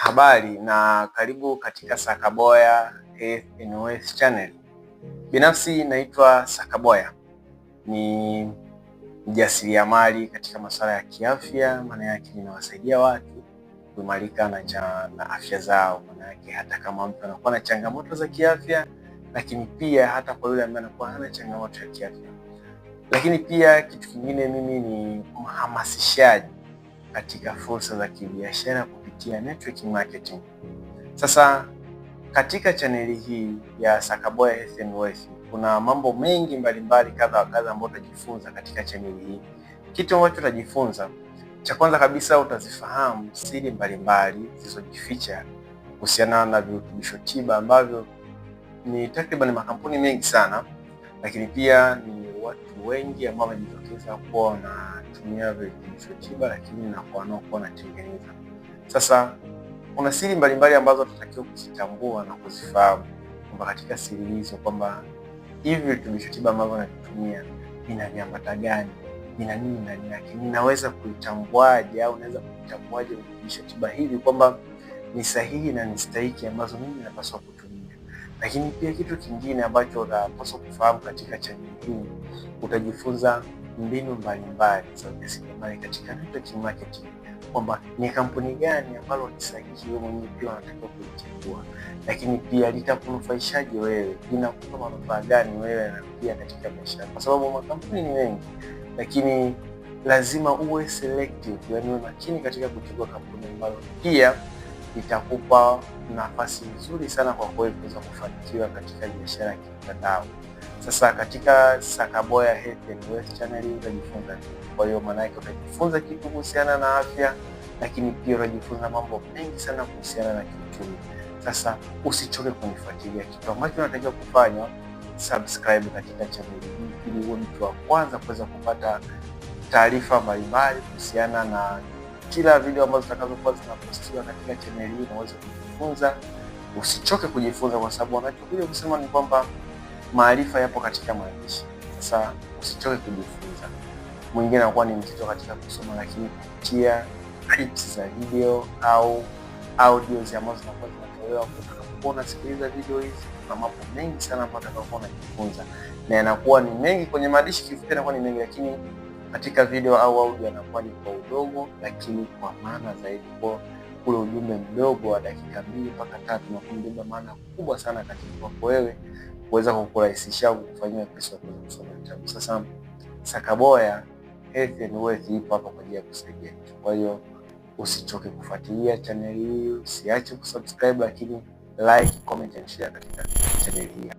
Habari na karibu katika Sakaboya Health and Wealth Channel. Binafsi naitwa Sakaboya, ni mjasiriamali katika masuala ya kiafya. Maana yake ninawasaidia watu kuimarika na afya zao. Maana yake hata kama mtu anakuwa na changamoto za kiafya, lakini pia hata kwa yule ambaye anakuwa hana changamoto ya kiafya. Lakini pia kitu kingine, mimi ni mhamasishaji katika fursa za kibiashara kupitia network marketing. Sasa katika chaneli hii ya Sakaboya Health and Wealth kuna mambo mengi mbalimbali kadha wa kadha ambayo utajifunza katika chaneli hii. Kitu ambacho utajifunza, cha kwanza kabisa, utazifahamu siri mbalimbali zilizojificha kuhusiana na virutubisho tiba ambavyo ni takriban makampuni mengi sana, lakini pia ni watu wengi ambao wamejitokeza kuwa wanatumia virutubisho tiba, lakini na kwa wanaokuwa wanatengeneza. Sasa kuna siri mbalimbali ambazo tunatakiwa kuzitambua na kuzifahamu, kwamba katika siri hizo kwamba hivi virutubisho tiba ambavyo navitumia vina viambata gani, vina nini ndani yake, ninaweza kuitambuaje au naweza kuitambuaje virutubisho tiba hivi kwamba ni sahihi na ni stahiki ambazo mimi napaswa kutumia. Lakini pia kitu kingine ambacho unapaswa kufahamu katika chaneli hii, utajifunza mbinu mbalimbali za ujasiriamali katika network marketing, kwamba ni kampuni gani ambalo ni sahihi wewe mwenyewe pia unatakiwa kuichagua, lakini pia litakunufaishaje wewe, linakupa manufaa gani wewe na pia katika maisha, kwa sababu makampuni ni mengi, lakini lazima uwe selective, yani uwe makini katika kuchagua kampuni ambalo pia itakupa nafasi nzuri sana kwa kuweza kufanikiwa katika biashara ya kimtandao. Sasa katika Sakaboya Health and Wealth Channel utajifunza. Kwa hiyo maana yake utajifunza kitu kuhusiana na afya, lakini pia utajifunza mambo mengi sana kuhusiana na kiuchumi. Sasa usichoke kunifuatilia. Kitu ambacho unatakiwa kufanya, subscribe katika channel hii ili uwe mtu wa kwanza kuweza kupata taarifa mbalimbali kuhusiana na kila video ambazo zitakazokuwa zinapostiwa katika channel hii, na uweze kujifunza. Usichoke kujifunza, kwa sababu wanachokuja kusema ni kwamba maarifa yapo katika maandishi. Sasa usichoke kujifunza. Mwingine anakuwa ni mzito katika kusoma, lakini kupitia clips za video au audios ambazo zinakuwa zinatolewa utakapokuwa unasikiliza video hizi, na mambo mengi sana ambayo utakapokuwa unajifunza, na yanakuwa ni mengi kwenye maandishi. Kifupi yanakuwa ni mengi, lakini katika video au audio anakuwa ni kwa udogo, lakini kwa maana zaidi. Kwa ule ujumbe mdogo wa dakika 2 mpaka 3 na kubeba maana kubwa sana katika kwako wewe kuweza kukurahisishia au kufanyia pesa kuweza kusoma kitabu. Sasa Sakaboya Health and Wealth ipo hapa kwa ajili ya kusaidia. Kwa hiyo usichoke kufuatilia channel hii, usiache kusubscribe, lakini like, comment and share katika channel hii.